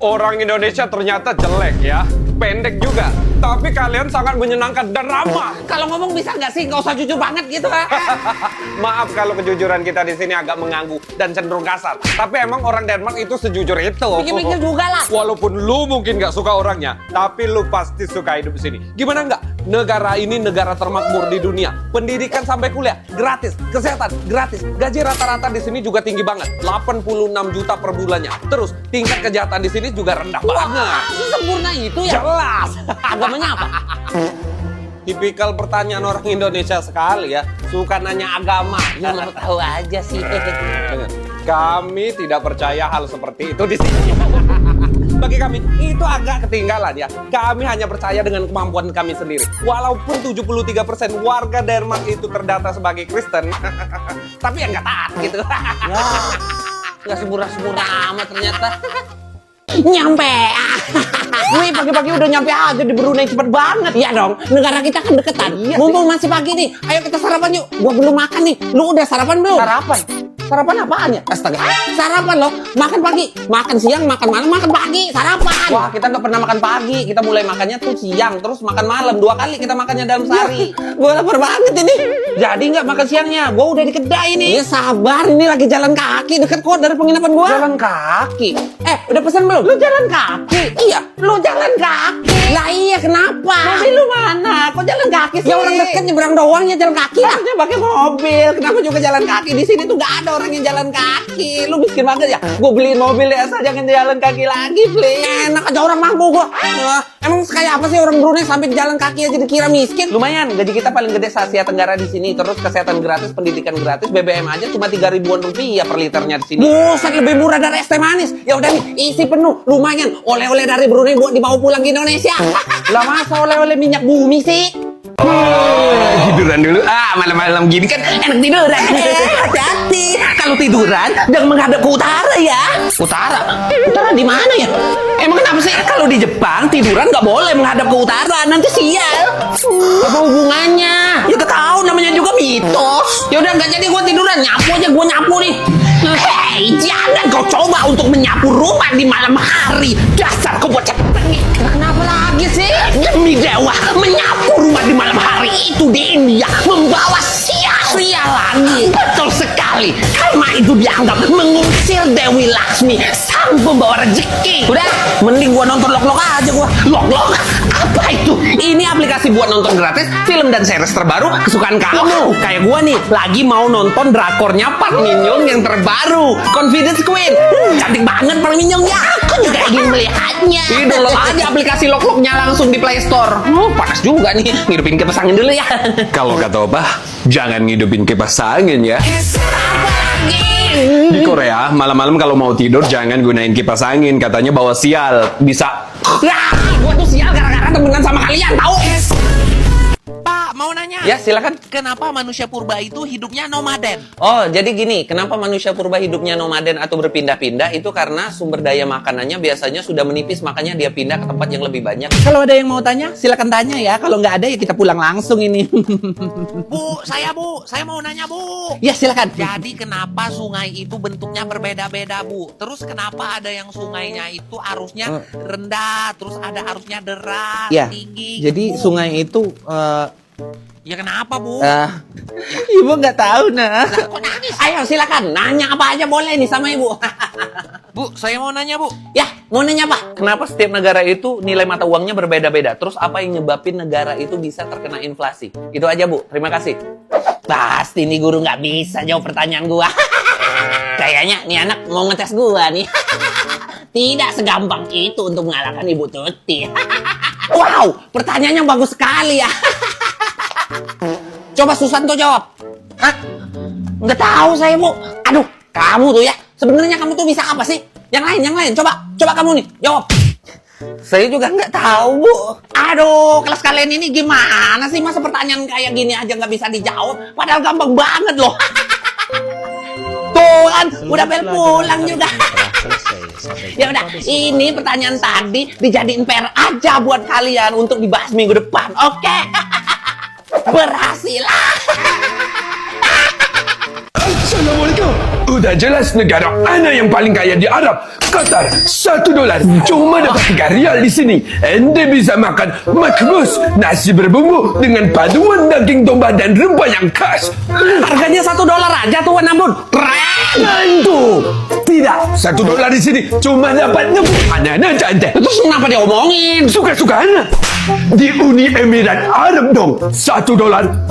Orang Indonesia ternyata jelek ya, pendek juga. Tapi kalian sangat menyenangkan dan ramah. Kalau ngomong bisa nggak sih? Nggak usah jujur banget gitu. Maaf kalau kejujuran kita di sini agak mengganggu dan cenderung kasar. Tapi emang orang Denmark itu sejujur itu. Pikir-pikir juga lah. Walaupun lu mungkin nggak suka orangnya, tapi lu pasti suka hidup di sini. Gimana nggak? Negara ini negara termakmur di dunia. Pendidikan sampai kuliah gratis, kesehatan gratis. Gaji rata-rata di sini juga tinggi banget, 86 juta per bulannya. Terus tingkat kejahatan di sini juga rendah banget. Sempurna itu ya? Jelas. Agamanya apa? Tipikal pertanyaan orang Indonesia sekali ya. Suka nanya agama. Ya mau tahu aja sih. Dengar, kami tidak percaya hal seperti itu di sini. Bagi kami, itu agak ketinggalan ya. Kami hanya percaya dengan kemampuan kami sendiri. Walaupun 73% warga Denmark itu terdata sebagai Kristen, tapi yang nggak taat gitu. Ya, nggak semurah-semurah amat ternyata. Nyampe. Wih, pagi-pagi udah nyampe aja di Brunei, cepet banget. Iya dong, negara kita kan deketan. Iya, mumpung masih pagi nih, ayo kita sarapan yuk. Gua belum makan nih. Lu udah sarapan belum? Sarapan? Sarapan apaan ya? Astaga. Sarapan loh, makan pagi, makan siang, makan malam, makan pagi, sarapan. Wah, kita nggak pernah makan pagi. Kita mulai makannya tuh siang, terus makan malam. 2 kali kita makannya dalam sehari. Gua lapar banget ini. Jadi nggak makan siangnya? Gua udah di kedai nih. Iya sabar, ini lagi jalan kaki deket kok dari penginapan gua. Jalan kaki? Udah pesan belum? Lu jalan kaki? Iya, lu jalan kaki. Lah iya, kenapa? Tapi lu mana? Kok jalan kaki sih? Ya orang deket nyebrang doang ya jalan kaki. Harusnya pakai mobil. Kenapa juga jalan kaki? Di sini tuh nggak ada orang yang jalan kaki. Lu miskin banget ya? Gue beliin mobil ya, asal jangan jalan kaki lagi, please. Enak aja orang mampu gua. Emang kayak apa sih orang Brunei sampai jalan kaki aja dikira miskin? Lumayan, gaji kita paling gede se Asia Tenggara di sini. Terus kesehatan gratis, pendidikan gratis, BBM aja cuma 3 ribuan rupiah per liternya di sini. Buset, lebih murah dari es teh manis. Ya udah nih, isi penuh. Lumayan, oleh-oleh dari Brunei buat dibawa pulang ke Indonesia. Lah masa oleh-oleh minyak bumi sih? Tiduran dulu. Malam-malam gini kan enak tiduran. Hati-hati. Kalau tiduran jangan menghadap ke utara ya. Utara? Utara di mana ya? Emang kenapa sih kalau di Jepang tiduran nggak boleh menghadap ke utara? Nanti sial. Apa hubungannya? Ya tahu namanya juga mitos. Ya udah nggak jadi gua tiduran, nyapu aja gua nyapu nih. Hei, jangan kau coba untuk menyapu rumah di malam hari. Dasar kau bocah tengik. Kenapa lagi sih? Demi dewa, menyapu rumah di malam hari itu di India membawa sial. Sial lagi. Betul sekali. Karena itu dianggap mengusir Dewi Laksmi, sang pembawa rezeki. Udah, mending gua nonton Lok-Lok aja gua. Lok-Lok? Apa itu? Ini aplikasi buat nonton gratis film dan series terbaru kesukaan kamu. Kayak gua nih, lagi mau nonton drakornya Park Min Young yang terbaru, Confidence Queen. Cantik banget Park Min Young ya. Aku juga ingin melihatnya. Ini download aja aplikasi Lok-Loknya langsung di Play Store. Panas juga nih, ngidupin kipas angin dulu ya. Kalau kata Opah, jangan ngidupin kipas angin ya. Di Korea, malam-malam kalau mau tidur jangan gunain kipas angin. Katanya bawa sial. Bisa. Gua tuh sial gara-gara temenan sama kalian, tahu? Pak, mau nanya. Ya, silakan. Kenapa manusia purba itu hidupnya nomaden? Oh, jadi gini, kenapa manusia purba hidupnya nomaden atau berpindah-pindah? Itu karena sumber daya makanannya biasanya sudah menipis, makanya dia pindah ke tempat yang lebih banyak. Kalau ada yang mau tanya, silakan tanya ya. Kalau nggak ada ya kita pulang langsung ini. Bu, saya mau nanya, Bu. Ya, silakan. Jadi kenapa sungai itu bentuknya berbeda-beda, Bu? Terus kenapa ada yang sungainya itu arusnya rendah, terus ada arusnya deras, Ya, tinggi? jadi Bu. sungai itu Ya kenapa, Bu? ibu nggak tahu nah. Lah, kok nangis? Ayo silakan, nanya apa aja boleh nih sama ibu. Bu, saya mau nanya, Bu. Ya, mau nanya apa? Kenapa setiap negara itu nilai mata uangnya berbeda-beda? Terus apa yang nyebabin negara itu bisa terkena inflasi? Itu aja, Bu. Terima kasih. Pasti nih guru nggak bisa jawab pertanyaan gua. Kayaknya nih anak mau ngetes gua nih. Tidak segampang itu untuk mengalahkan Ibu Tuti. Wow, pertanyaannya bagus sekali ya. Coba Susanto jawab. Hah? Nggak tahu saya, Bu. Aduh, kamu tuh ya. Sebenarnya kamu tuh bisa apa sih? Yang lain. Coba kamu nih, jawab. Saya juga nggak tahu, Bu. Aduh, kelas kalian ini gimana sih? Masa pertanyaan kayak gini aja nggak bisa dijawab? Padahal gampang banget loh. Tuh kan, udah bel pulang juga. Ya udah, ini pertanyaan tadi dijadiin PR aja buat kalian untuk dibahas minggu depan. Oke? Berhasil. Assalamualaikum. Udah jelas negara ana yang paling kaya di Arab. Qatar, $1 cuma dapat 3 rial di sini. Ente bisa makan makbus, nasi berbumbu dengan paduan daging domba dan rempah yang khas. Harganya $1 aja Tuan Ambon. Keren. Tentu tidak, $1 di sini cuma dapat ngebut. Anak-anak ente. Terus kenapa dia omongin? Suka-suka anak. Di Uni Emirat Arab dong, $1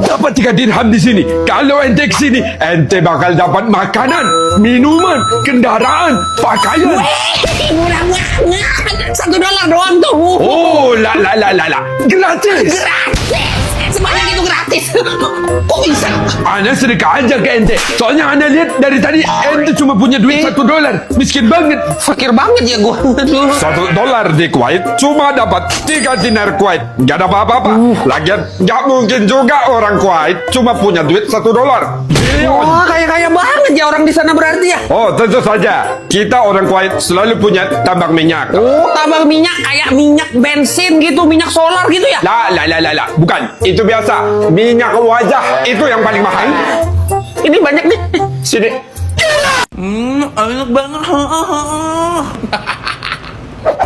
dapat 3 dirham di sini. Kalau ente kesini, ente bakal dapat makanan, minuman, kendaraan, pakaian. Murah banget. $1 doang tuh. Oh, la, gratis. Gratis. Sebanyak itu gratis. Kok bisa? Ana sedekah aja ke ente. Soalnya ana lihat dari tadi ente cuma punya duit $1. Miskin banget. Fakir banget ya gua. $1 di Kuwait cuma dapat 3 dinar Kuwait. Gak ada apa-apa. Lagian gak mungkin juga orang Kuwait cuma punya duit $1. Bilion. Wah, kaya-kaya banget ya orang di sana berarti ya. Oh, tentu saja. Kita orang Kuwait selalu punya tambang minyak. Oh, tambang minyak kayak minyak bensin gitu, minyak solar gitu ya? La. Bukan. Itu biasa. Minyak wajah itu yang paling mahal. Ini banyak nih. Sini. Enak banget.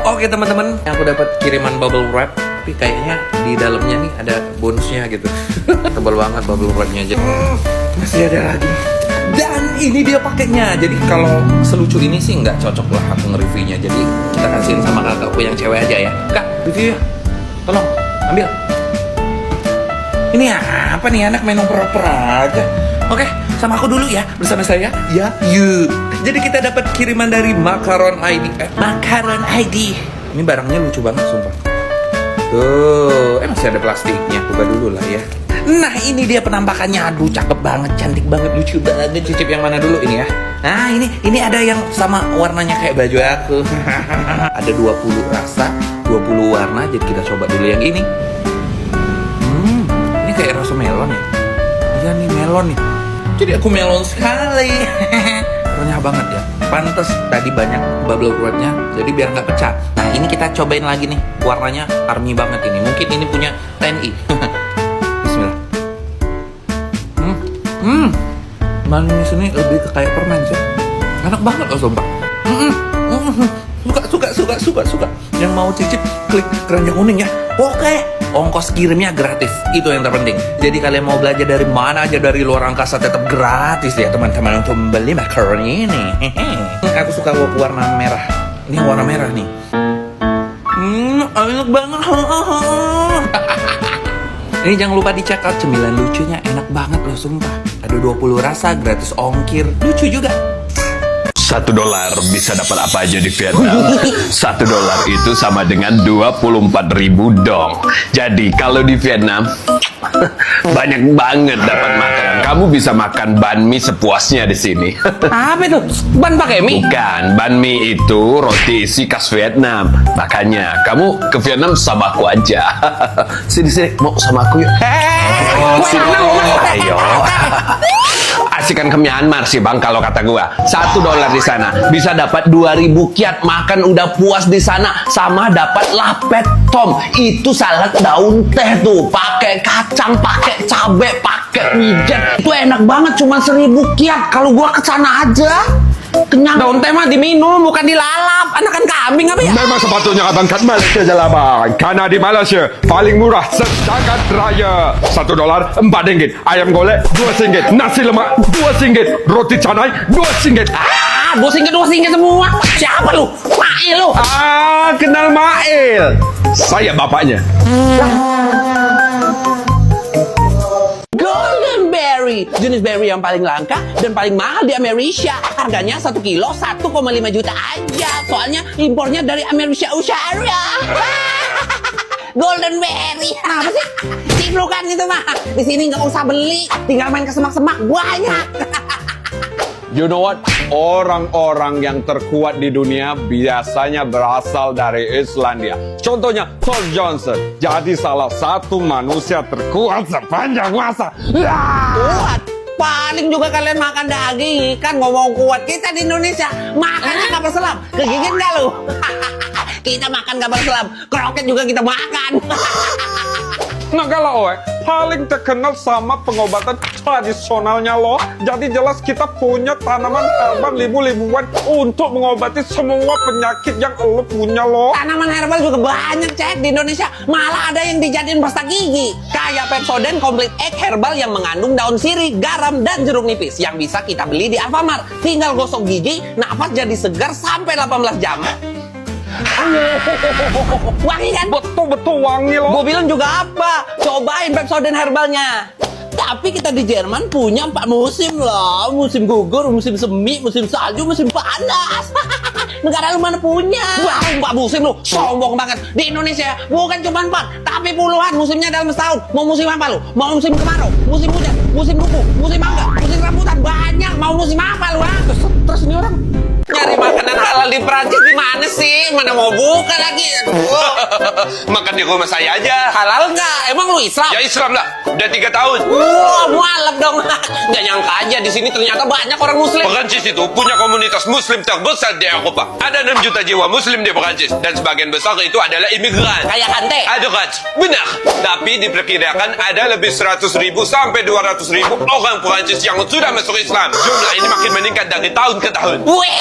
Oke teman-teman, aku dapat kiriman bubble wrap, tapi kayaknya di dalamnya nih ada bonusnya gitu. Tebal banget bubble wrapnya aja. Masih ada lagi. Dan ini dia paketnya. Jadi kalau selucu ini sih nggak cocok lah aku nge-reviewnya. Jadi kita kasihin sama kakakku yang cewek aja ya. Kak, review ya. Tolong, ambil. Ini apa nih anak main oper-oper aja. Oke, sama aku dulu ya, bersama saya. Ya, yuk. Jadi kita dapat kiriman dari Makaron ID. Makaron ID. Ini barangnya lucu banget, sumpah. Tuh, masih ada plastiknya. Buka dulu lah ya. Nah, ini dia penampakannya. Aduh, cakep banget, cantik banget, lucu banget. Cicip yang mana dulu ini ya? Nah, ini ada yang sama warnanya kayak baju aku. Ada 20 rasa, 20 warna. Jadi kita coba dulu yang ini. Ini kayak rasa melon ya. Iya nih melon nih. Jadi aku melon sekali. Renyah banget ya. Pantes tadi banyak bubble wrapnya, jadi biar nggak pecah. Nah ini kita cobain lagi nih. Warnanya army banget ini. Mungkin ini punya TNI. Bismillah. Manis ini lebih ke kayak permen sih. Enak banget loh sumpah. Suka. Yang mau cicip klik keranjang kuning ya. Oke. Ongkos kirimnya gratis, itu yang terpenting. Jadi kalian mau belajar dari mana aja dari luar angkasa tetap gratis ya teman-teman untuk membeli macaroni ini. Aku suka warna merah. Ini warna merah nih. Enak banget. Ini jangan lupa dicek out cemilan lucunya, enak banget loh sumpah. Ada 20 rasa, gratis ongkir, lucu juga. $1 bisa dapat apa aja di Vietnam. $1 itu sama dengan 24.000 dong. Jadi kalau di Vietnam banyak banget dapat makanan. Kamu bisa makan banh mi sepuasnya di sini. Apa itu? Ban pakai mie? Bukan, banh mi itu roti isi khas Vietnam. Makanya kamu ke Vietnam sama aku aja. Sini, mau sama aku yuk. Sini. Ayo. Asikan ke Myanmar sih bang kalau kata gua. $1 di sana bisa dapat 2.000 kyat, makan udah puas di sana, sama dapat lapet tom. Itu salad daun teh tuh, pakai kacang, pakai cabe, pakai wijen. Itu enak banget, cuma 1.000 kyat. Kalau gua kesana aja kenyang. Daun teh mah diminum, bukan dilalap. Anakan kambing apa ya? Memang sepatutnya abangkat Malaysia je lah bang. Karena di Malaysia paling murah sejagat raya. $1 RM4. Ayam golek RM2. Nasi lemak RM2. Roti canai RM2. Ah, dua singgit semua. Siapa lu? Mail lu. Kenal Mail. Saya bapaknya. Golden berry, jenis berry yang paling langka dan paling mahal di Amerika. Harganya 1 kilo 1,5 juta aja. Soalnya impornya dari Amerika Utara. Golden berry, apa sih? Ciplukan itu mah. Di sini nggak usah beli, tinggal main ke semak-semak banyak. You know what? Orang-orang yang terkuat di dunia biasanya berasal dari Islandia. Contohnya Thor Johnson. Jadi salah satu manusia terkuat sepanjang masa. Kuat. Paling juga kalian makan daging ikan, ngomong kuat. Kita di Indonesia makannya kapal selam. Kegigit nggak lu? Kita makan kapal selam. Kroket juga kita makan. Nah kalau paling terkenal sama pengobatan tradisionalnya loh. Jadi jelas kita punya tanaman herbal ribu-ribuan untuk mengobati semua penyakit yang lo punya loh. Tanaman herbal juga banyak, Cek, di Indonesia. Malah ada yang dijadiin pasta gigi. Kayak Pepsodent Complete Egg Herbal yang mengandung daun sirih, garam, dan jeruk nipis. Yang bisa kita beli di Alfamart. Tinggal gosok gigi, nafas jadi segar sampai 18 jam. Wangi kan? Betul-betul wangi loh. Gue bilang juga apa? Cobain Pepsodent Herbalnya. Tapi kita di Jerman punya 4 musim loh. Musim gugur, musim semi, musim salju, musim panas. Negara lu mana punya? Wah, 4 musim lu. Sombong banget. Di Indonesia bukan cuma 4, tapi puluhan musimnya dalam setahun. Mau musim apa lu? Mau musim kemarau, musim hujan, musim duku, musim mangga, musim rambutan. Banyak. Mau musim apa lu? Terus ini orang nyari makanan halal di Prancis di mana sih? Mana mau buka lagi? Makan di rumah saya aja. Halal nggak? Emang lu Islam? Ya Islam lah, udah 3 tahun. Wah, mualaf dong. Nggak nyangka aja di sini ternyata banyak orang Muslim. Perancis itu punya komunitas muslim terbesar di Eropa. Ada 6 juta jiwa muslim di Perancis. Dan sebagian besar itu adalah imigran. Kayak Kante. Ada kan? Benar. Tapi diperkirakan ada lebih 100.000 sampai 200.000 orang Perancis yang sudah masuk Islam. Jumlah ini makin meningkat dari tahun ke tahun. Wih,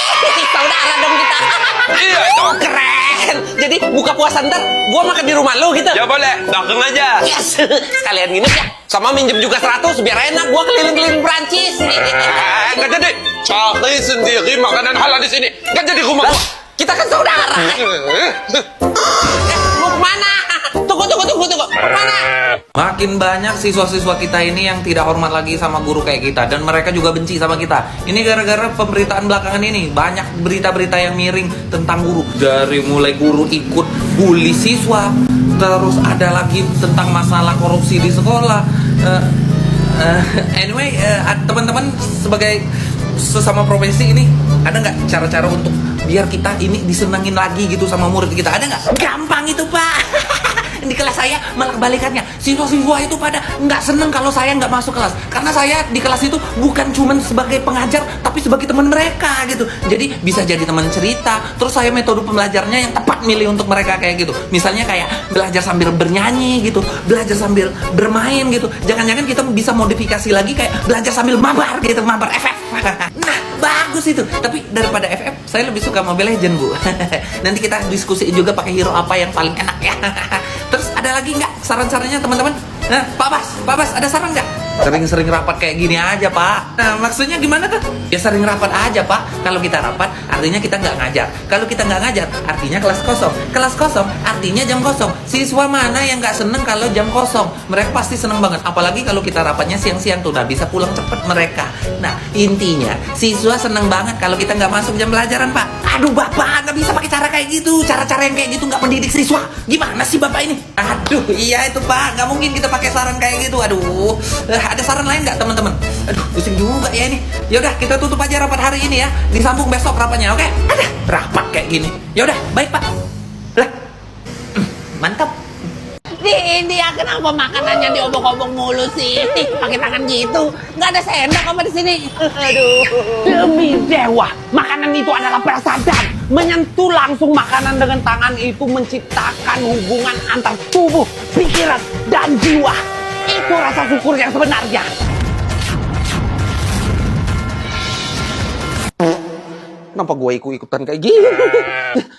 saudara dong kita. Iya dong. Keren. Jadi buka puasa ntar gua makan di rumah lu gitu. Ya boleh, datang aja. Yes. Sekalian nginep ya. Sama minjem juga 100 biar enak gua keliling-keliling Prancis. Nggak jadi. Cari sendiri makanan halal di sini. Nggak jadi rumah gua. Kita kan saudara. Mau kemana? Tunggu. Kemana? Makin banyak siswa-siswa kita ini yang tidak hormat lagi sama guru kayak kita. Dan mereka juga benci sama kita. Ini gara-gara pemberitaan belakangan ini. Banyak berita-berita yang miring tentang guru. Dari mulai guru ikut bully siswa. Terus ada lagi tentang masalah korupsi di sekolah. Anyway, teman-teman sebagai sesama profesi ini, ada nggak cara-cara untuk biar kita ini disenangin lagi gitu sama murid kita? Ada nggak? Gampang itu, Pak. Di kelas saya malah kebalikannya. Siswa-siswa itu pada nggak seneng kalau saya nggak masuk kelas. Karena saya di kelas itu bukan cuma sebagai pengajar, tapi sebagai teman mereka gitu. Jadi bisa jadi teman cerita. Terus saya metode pembelajarnya yang tepat milih untuk mereka kayak gitu. Misalnya kayak belajar sambil bernyanyi gitu, belajar sambil bermain gitu. Jangan-jangan kita bisa modifikasi lagi kayak belajar sambil mabar gitu, mabar FF. Nah, bagus itu. Tapi daripada FF, saya lebih suka Mobile Legend, Bu. Nanti kita diskusi juga pakai hero apa yang paling enak ya. Terus ada lagi nggak saran-sarannya teman-teman? Nah, Pak Bas, ada saran nggak? Sering-sering rapat kayak gini aja, Pak. Nah, maksudnya gimana tuh? Ya sering rapat aja, Pak. Kalau kita rapat, artinya kita nggak ngajar. Kalau kita nggak ngajar, artinya kelas kosong. Kelas kosong, artinya jam kosong. Siswa mana yang nggak seneng kalau jam kosong? Mereka pasti seneng banget. Apalagi kalau kita rapatnya siang-siang tuh, nah bisa pulang cepet mereka. Nah, intinya, siswa seneng banget kalau kita nggak masuk jam pelajaran, Pak. Aduh, Bapak, nggak bisa pakai cara kayak gitu. Cara-cara yang kayak gitu nggak mendidik siswa. Gimana sih, Bapak ini? Aduh, iya itu, Pak. Nggak mungkin kita pakai saran kayak gitu. Aduh, ada saran lain nggak, teman-teman? Aduh, pusing juga ya ini. Ya udah, kita tutup aja rapat hari ini ya. Disambung besok rapatnya, oke? Ada rapat kayak gini. Ya udah, baik, Pak. Lah, mantap. Ini ya kenapa makanannya diobong-obong mulu sih? Pakai tangan gitu. Nggak ada sendok apa di sini? Aduh. Demi dewa, makanan itu adalah prasadan. Menyentuh langsung makanan dengan tangan itu menciptakan hubungan antar tubuh, pikiran, dan jiwa. Itu rasa syukur yang sebenarnya. Kenapa gue ikut-ikutan kayak gini?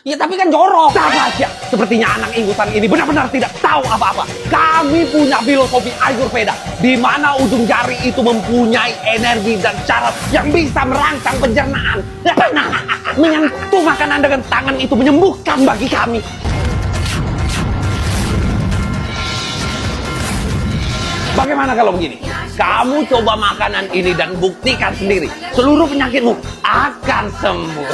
Ya tapi kan jorok. Sahabatnya, sepertinya anak ingusan ini benar-benar tidak tahu apa-apa. Kami punya filosofi Ayurveda, di mana ujung jari itu mempunyai energi dan cara yang bisa merangsang pencernaan. Nah, menyentuh makanan dengan tangan itu menyembuhkan bagi kami. Bagaimana kalau begini? Kamu coba makanan ini dan buktikan sendiri. Seluruh penyakitmu akan sembuh.